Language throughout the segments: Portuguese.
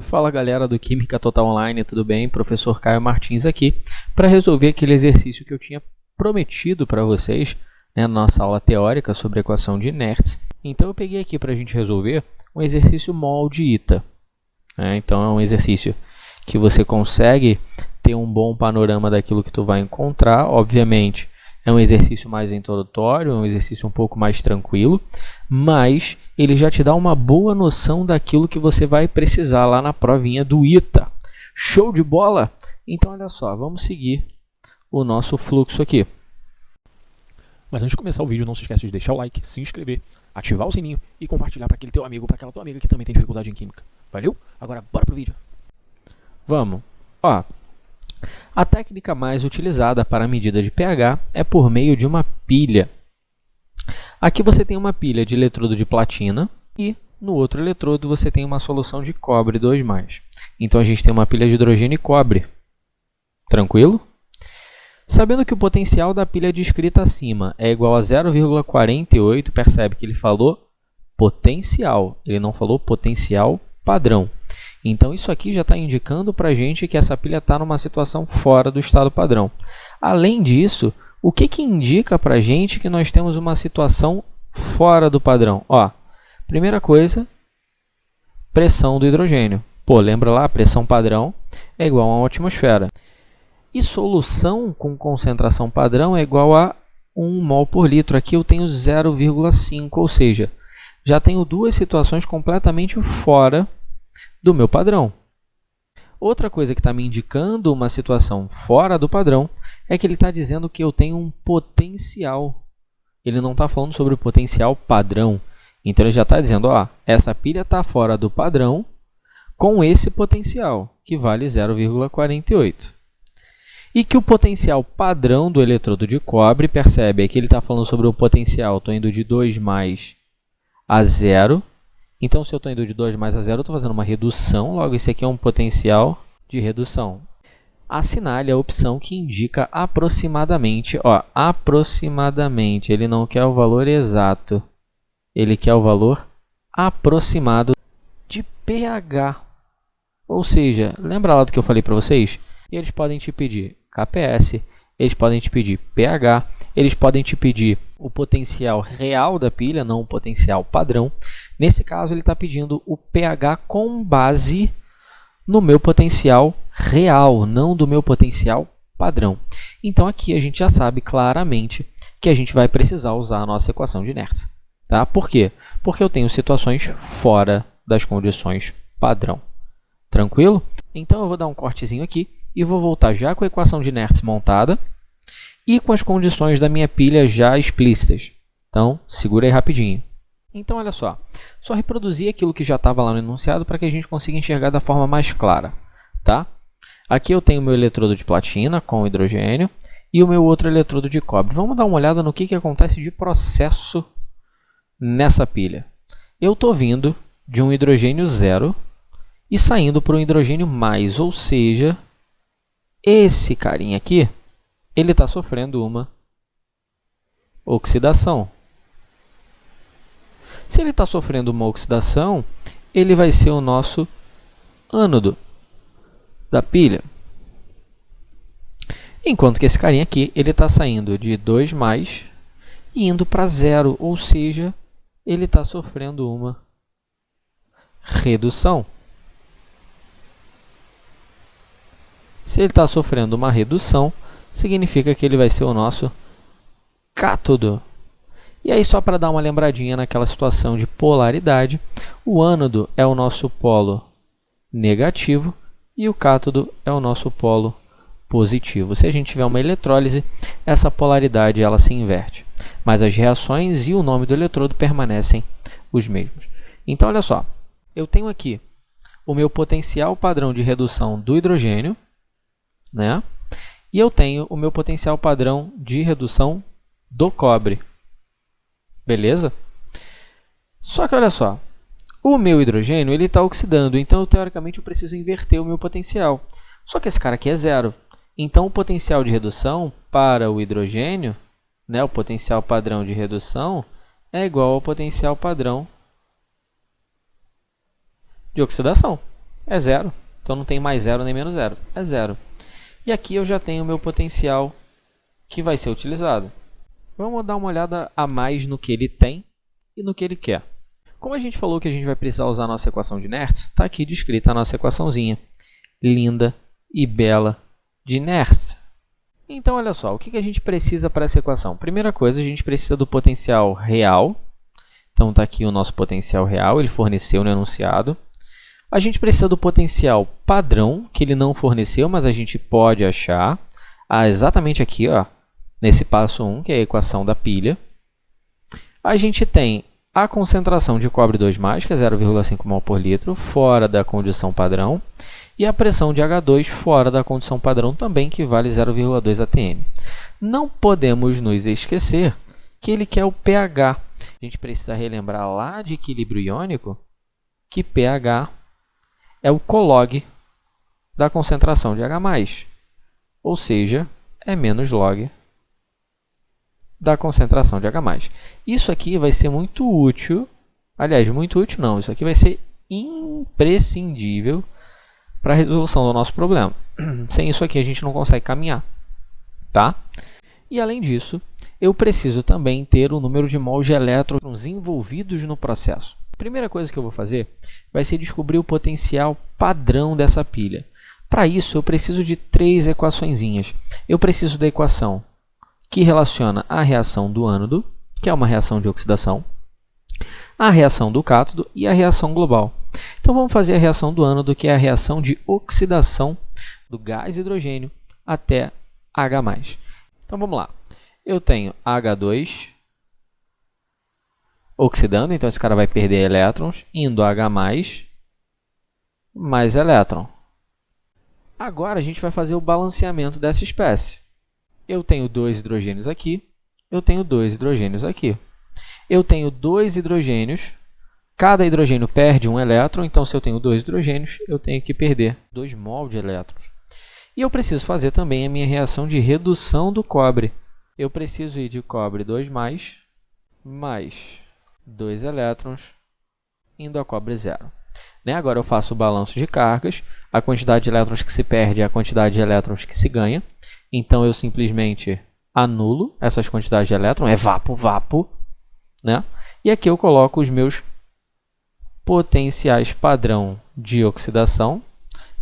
Fala galera do Química Total Online, tudo bem? Professor Caio Martins aqui para resolver aquele exercício que eu tinha prometido para vocês, né, na nossa aula teórica sobre equação de inertes. Então eu peguei aqui para a gente resolver um exercício molde-ita. Então é um exercício que você consegue ter um bom panorama daquilo que tu vai encontrar. Obviamente é um exercício mais introdutório, é um exercício um pouco mais tranquilo, mas ele já te dá uma boa noção daquilo que você vai precisar lá na provinha do ITA. Show de bola? Então, olha só, vamos seguir o nosso fluxo aqui. Mas antes de começar o vídeo, não se esquece de deixar o like, se inscrever, ativar o sininho e compartilhar para aquele teu amigo, para aquela tua amiga que também tem dificuldade em química. Valeu? Agora bora pro vídeo. Vamos. Ó, a técnica mais utilizada para a medida de pH é por meio de uma pilha. Aqui você tem uma pilha de eletrodo de platina e no outro eletrodo você tem uma solução de cobre 2+. Então a gente tem uma pilha de hidrogênio e cobre. Tranquilo? Sabendo que o potencial da pilha descrita acima é igual a 0,48, percebe que ele falou potencial, ele não falou potencial padrão. Então, isso aqui já está indicando para a gente que essa pilha está numa situação fora do estado padrão. Além disso, o que indica para a gente que nós temos uma situação fora do padrão? Ó, primeira coisa, pressão do hidrogênio. Pô, lembra lá, pressão padrão é igual a uma atmosfera. E solução com concentração padrão é igual a 1 mol por litro. Aqui eu tenho 0,5, ou seja, já tenho duas situações completamente fora do meu padrão. Outra coisa que está me indicando uma situação fora do padrão é que ele está dizendo que eu tenho um potencial. Ele não está falando sobre o potencial padrão. Então, ele já está dizendo, ó, essa pilha está fora do padrão com esse potencial, que vale 0,48. E que o potencial padrão do eletrodo de cobre, percebe, aqui ele está falando sobre o potencial, estou indo de 2+ a 0. Então, se eu estou indo de 2+ a 0, eu estou fazendo uma redução, logo esse aqui é um potencial de redução. Assinale a opção que indica aproximadamente. Ó, aproximadamente, ele não quer o valor exato, ele quer o valor aproximado de pH. Ou seja, lembra lá do que eu falei para vocês? Eles podem te pedir KPS, eles podem te pedir pH, eles podem te pedir o potencial real da pilha, não o potencial padrão. Nesse caso, ele está pedindo o pH com base no meu potencial real, não do meu potencial padrão. Então, aqui a gente já sabe claramente que a gente vai precisar usar a nossa equação de inércia. Tá? Por quê? Porque eu tenho situações fora das condições padrão. Tranquilo? Então, eu vou dar um cortezinho aqui e vou voltar já com a equação de inércia montada e com as condições da minha pilha já explícitas. Então, segura aí rapidinho. Então, olha só reproduzir aquilo que já estava lá no enunciado para que a gente consiga enxergar da forma mais clara. Tá? Aqui eu tenho o meu eletrodo de platina com hidrogênio e o meu outro eletrodo de cobre. Vamos dar uma olhada no que acontece de processo nessa pilha. Eu estou vindo de um hidrogênio 0 e saindo para um hidrogênio mais, ou seja, esse carinha aqui, ele está sofrendo uma oxidação. Se ele está sofrendo uma oxidação, ele vai ser o nosso ânodo da pilha. Enquanto que esse carinha aqui, ele está saindo de 2+ e indo para 0, ou seja, ele está sofrendo uma redução. Se ele está sofrendo uma redução, significa que ele vai ser o nosso cátodo. E aí, só para dar uma lembradinha naquela situação de polaridade, o ânodo é o nosso polo negativo e o cátodo é o nosso polo positivo. Se a gente tiver uma eletrólise, essa polaridade ela se inverte, mas as reações e o nome do eletrodo permanecem os mesmos. Então, olha só, eu tenho aqui o meu potencial padrão de redução do hidrogênio, né? E eu tenho o meu potencial padrão de redução do cobre. Beleza? Só que olha só, o meu hidrogênio ele está oxidando, então teoricamente eu preciso inverter o meu potencial. Só que esse cara aqui é 0. Então o potencial de redução para o hidrogênio, né, o potencial padrão de redução, é igual ao potencial padrão de oxidação. é zero. Então não tem mais zero nem menos zero, é zero. E aqui eu já tenho o meu potencial que vai ser utilizado. Vamos dar uma olhada a mais no que ele tem e no que ele quer. Como a gente falou que a gente vai precisar usar a nossa equação de Nernst, está aqui descrita a nossa equaçãozinha linda e bela de Nernst. Então, olha só, o que a gente precisa para essa equação? Primeira coisa, a gente precisa do potencial real. Então, está aqui o nosso potencial real, ele forneceu no enunciado. A gente precisa do potencial padrão, que ele não forneceu, mas a gente pode achar exatamente aqui, ó, nesse passo 1, que é a equação da pilha. A gente tem a concentração de cobre 2+, que é 0,5 mol por litro, fora da condição padrão, e a pressão de H2 fora da condição padrão também, que vale 0,2 atm. Não podemos nos esquecer que ele quer o pH. A gente precisa relembrar lá de equilíbrio iônico que pH é o colog da concentração de H+, ou seja, é menos log da concentração de H+. Isso aqui vai ser muito útil, aliás, muito útil não, isso aqui vai ser imprescindível para a resolução do nosso problema. Sem isso aqui a gente não consegue caminhar, tá? E além disso, eu preciso também ter o número de mols de elétrons envolvidos no processo. A primeira coisa que eu vou fazer vai ser descobrir o potencial padrão dessa pilha. Para isso, eu preciso de 3 equaçõezinhas. Eu preciso da equação que relaciona a reação do ânodo, que é uma reação de oxidação, a reação do cátodo e a reação global. Então, vamos fazer a reação do ânodo, que é a reação de oxidação do gás hidrogênio até H+. Então, vamos lá. Eu tenho H2 oxidando, então esse cara vai perder elétrons, indo a H+, mais elétron. Agora, a gente vai fazer o balanceamento dessa espécie. Eu tenho 2 hidrogênios aqui, eu tenho 2 hidrogênios aqui. Eu tenho 2 hidrogênios, cada hidrogênio perde um elétron, então se eu tenho 2 hidrogênios, eu tenho que perder 2 mol de elétrons. E eu preciso fazer também a minha reação de redução do cobre. Eu preciso ir de cobre 2+, mais 2 elétrons, indo a cobre 0. Agora eu faço o balanço de cargas, a quantidade de elétrons que se perde é a quantidade de elétrons que se ganha. Então, eu simplesmente anulo essas quantidades de elétrons, é vapo, né? E aqui eu coloco os meus potenciais padrão de oxidação.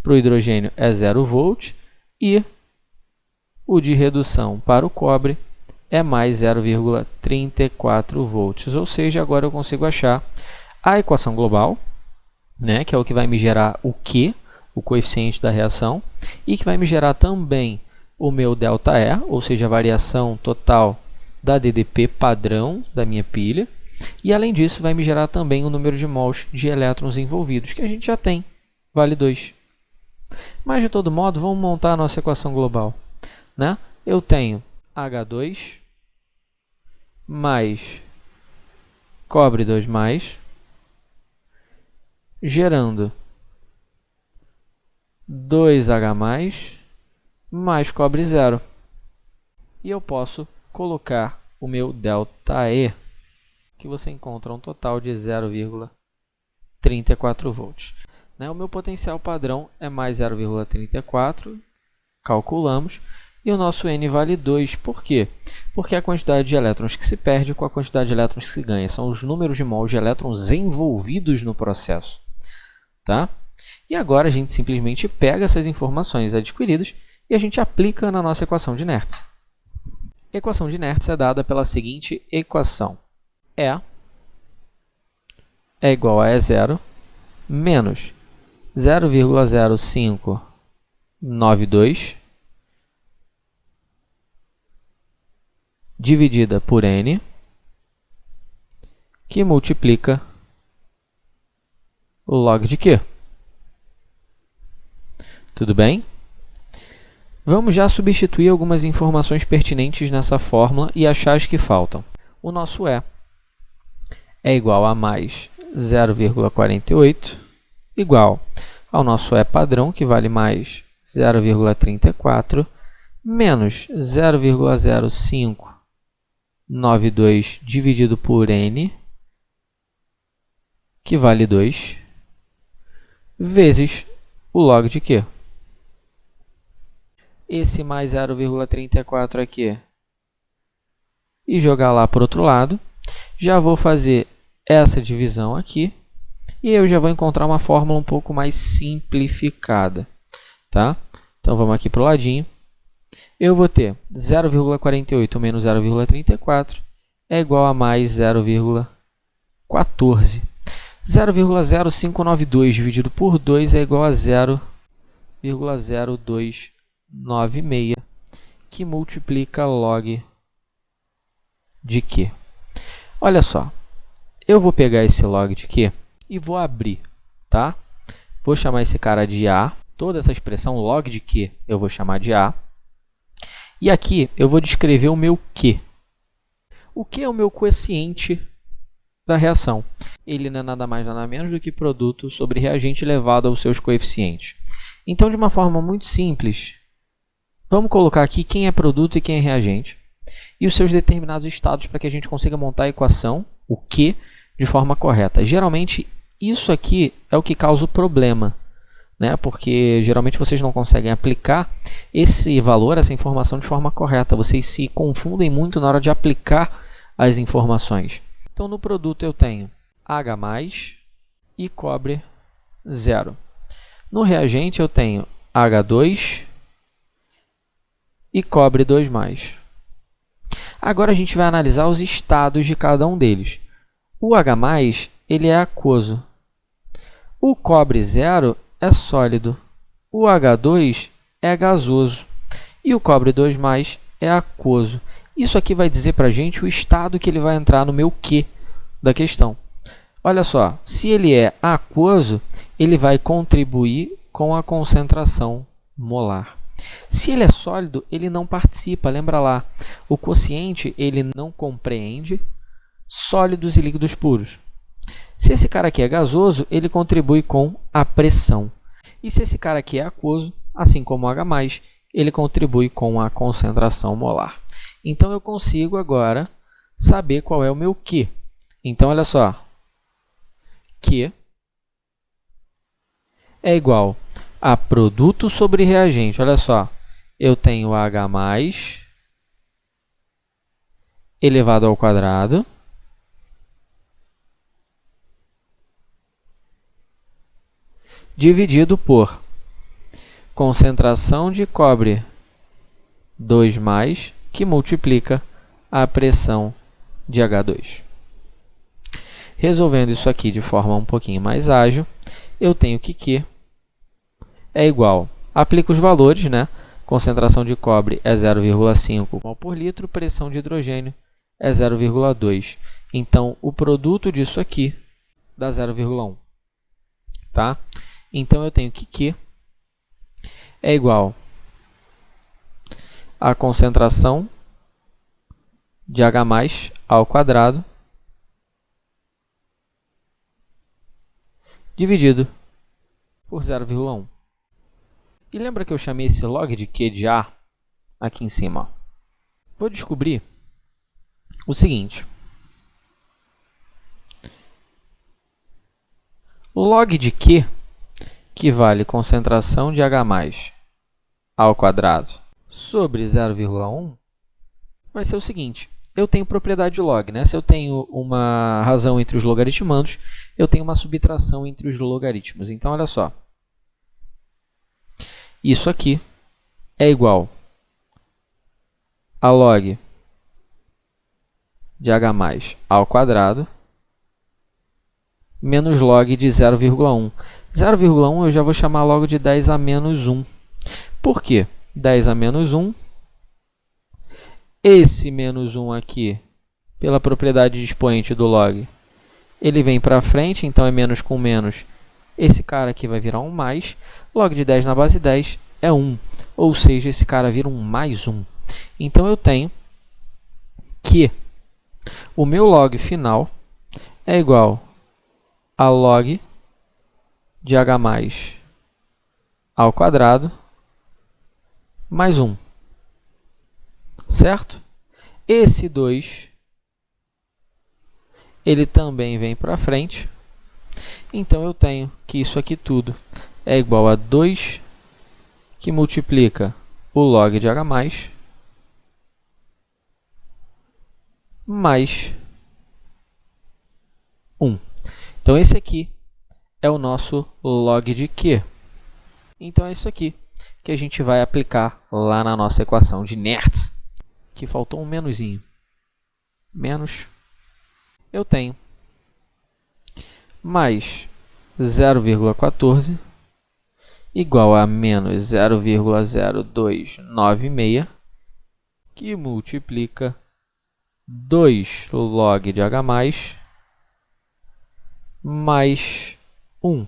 Para o hidrogênio é 0 volt e o de redução para o cobre é mais 0,34 volts. Ou seja, agora eu consigo achar a equação global, né, que é o que vai me gerar o Q, o coeficiente da reação, e que vai me gerar também o meu ΔE, ou seja, a variação total da DDP padrão da minha pilha. E, além disso, vai me gerar também o número de mols de elétrons envolvidos, que a gente já tem, vale 2. Mas, de todo modo, vamos montar a nossa equação global, né? Eu tenho H2 mais cobre 2+, gerando 2H+, mais cobre 0. E eu posso colocar o meu ΔE, que você encontra um total de 0,34 volts. O meu potencial padrão é mais 0,34, calculamos, e o nosso N vale 2. Por quê? Porque a quantidade de elétrons que se perde com a quantidade de elétrons que se ganha. São os números de mols de elétrons envolvidos no processo. Tá? E agora a gente simplesmente pega essas informações adquiridas e a gente aplica na nossa equação de Nernst. A equação de Nernst é dada pela seguinte equação. E é igual a E0 menos 0,0592 dividida por N, que multiplica o log de Q. Tudo bem? Vamos já substituir algumas informações pertinentes nessa fórmula e achar as que faltam. O nosso E é igual a mais 0,48 igual ao nosso E padrão, que vale mais 0,34, menos 0,0592 dividido por N, que vale 2, vezes o log de Q. Esse mais 0,34 aqui e jogar lá para o outro lado. Já vou fazer essa divisão aqui e eu já vou encontrar uma fórmula um pouco mais simplificada, tá? Então, vamos aqui para o ladinho. Eu vou ter 0,48 menos 0,34 é igual a mais 0,14. 0,0592 dividido por 2 é igual a 0,0296, que multiplica log de Q. Olha só, eu vou pegar esse log de Q e vou abrir, tá? Vou chamar esse cara de A. Toda essa expressão log de Q eu vou chamar de A. E aqui eu vou descrever o meu Q. O Q é o meu quociente da reação. Ele não é nada mais nada menos do que produto sobre reagente elevado aos seus coeficientes. Então, de uma forma muito simples, vamos colocar aqui quem é produto e quem é reagente e os seus determinados estados para que a gente consiga montar a equação, o Q, de forma correta. Geralmente, isso aqui é o que causa o problema, né? Porque geralmente vocês não conseguem aplicar esse valor, essa informação de forma correta. Vocês se confundem muito na hora de aplicar as informações. Então, no produto eu tenho H+, e cobre 0. No reagente eu tenho H2 e cobre 2+. Agora a gente vai analisar os estados de cada um deles. O H+, ele é aquoso. O cobre 0 é sólido. O H2 é gasoso. E o cobre 2+ é aquoso. Isso aqui vai dizer para a gente o estado que ele vai entrar no meu Q da questão. Olha só, se ele é aquoso, ele vai contribuir com a concentração molar. Se ele é sólido, ele não participa. Lembra lá, o quociente ele não compreende sólidos e líquidos puros. Se esse cara aqui é gasoso, ele contribui com a pressão. E se esse cara aqui é aquoso, assim como o H+, ele contribui com a concentração molar. Então, eu consigo agora saber qual é o meu Q. Então, olha só. Q é igual a produto sobre reagente. Olha só. Eu tenho H+ elevado ao quadrado dividido por concentração de cobre 2+, que multiplica a pressão de H2. Resolvendo isso aqui de forma um pouquinho mais ágil, eu tenho que Q é igual, aplico os valores, né? Concentração de cobre é 0,5 mol por litro, pressão de hidrogênio é 0,2. Então, o produto disso aqui dá 0,1. Tá? Então, eu tenho que Q é igual a concentração de H+ ao quadrado dividido por 0,1. E lembra que eu chamei esse log de Q de A aqui em cima? Vou descobrir o seguinte. O log de Q, que vale concentração de H+ ao quadrado sobre 0,1, vai ser o seguinte. Eu tenho propriedade de log, né? Se eu tenho uma razão entre os logaritmandos, eu tenho uma subtração entre os logaritmos. Então, olha só. Isso aqui é igual a log de H+ ao quadrado menos log de 0,1. 0,1 eu já vou chamar logo de 10 a menos 1. Por quê? 10 a menos 1. Esse menos 1 aqui, pela propriedade de expoente do log, ele vem para frente, então é menos com menos. Esse cara aqui vai virar um mais. Log de 10 na base 10 é 1. Ou seja, esse cara vira um mais 1. Então, eu tenho que o meu log final é igual a log de H+ ao quadrado mais 1. Certo? Esse 2, ele também vem para frente. Então, eu tenho que isso aqui tudo é igual a 2 que multiplica o log de h mais 1. Então, esse aqui é o nosso log de Q. Então, é isso aqui que a gente vai aplicar lá na nossa equação de Nertz. Que faltou um menuzinho. Menos, eu tenho mais 0,14 igual a menos 0,0296, que multiplica 2 log de h mais 1.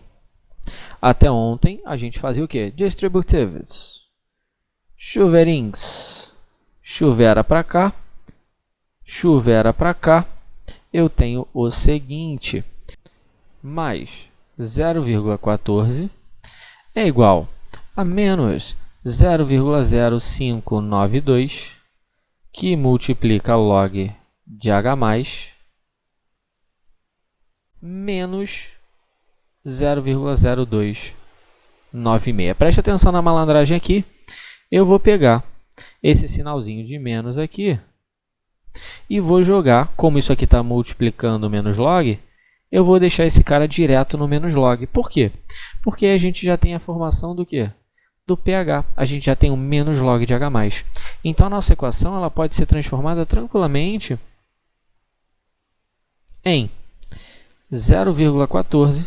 Até ontem, a gente fazia o quê? Distributives. Chuveirinhos. Chuvera para cá. Chuvera para cá. Eu tenho o seguinte. Mais 0,14 é igual a menos 0,0592, que multiplica log de h mais menos 0,0296. Preste atenção na malandragem aqui. Eu vou pegar esse sinalzinho de menos aqui e vou jogar, como isso aqui está multiplicando menos log, eu vou deixar esse cara direto no menos log. Por quê? Porque a gente já tem a formação do quê? Do pH. A gente já tem o menos log de h+. Então, a nossa equação ela pode ser transformada tranquilamente em 0,14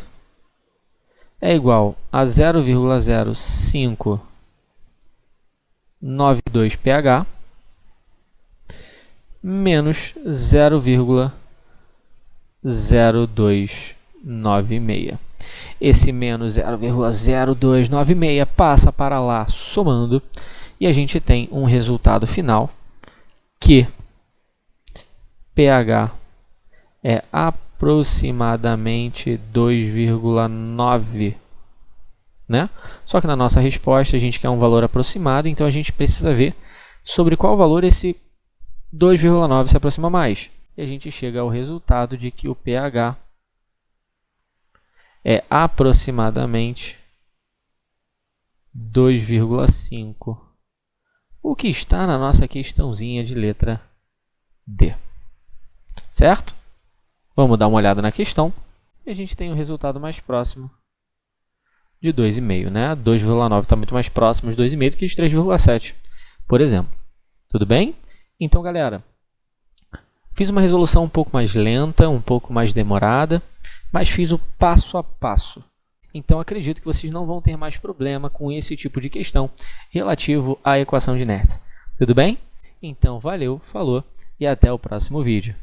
é igual a 0,0592 pH menos 0,0296. Esse menos 0,0296 passa para lá somando e a gente tem um resultado final que pH é aproximadamente 2,9, né? Só que na nossa resposta a gente quer um valor aproximado, então a gente precisa ver sobre qual valor esse 2,9 se aproxima mais. E a gente chega ao resultado de que o pH é aproximadamente 2,5, o que está na nossa questãozinha de letra D. Certo? Vamos dar uma olhada na questão e a gente tem o resultado mais próximo de 2,5, né? 2,9 está muito mais próximo de 2,5 do que de 3,7, por exemplo. Tudo bem? Então, galera, fiz uma resolução um pouco mais lenta, um pouco mais demorada, mas fiz o passo a passo. Então, acredito que vocês não vão ter mais problema com esse tipo de questão relativo à equação de Nertz. Tudo bem? Então, valeu, falou e até o próximo vídeo.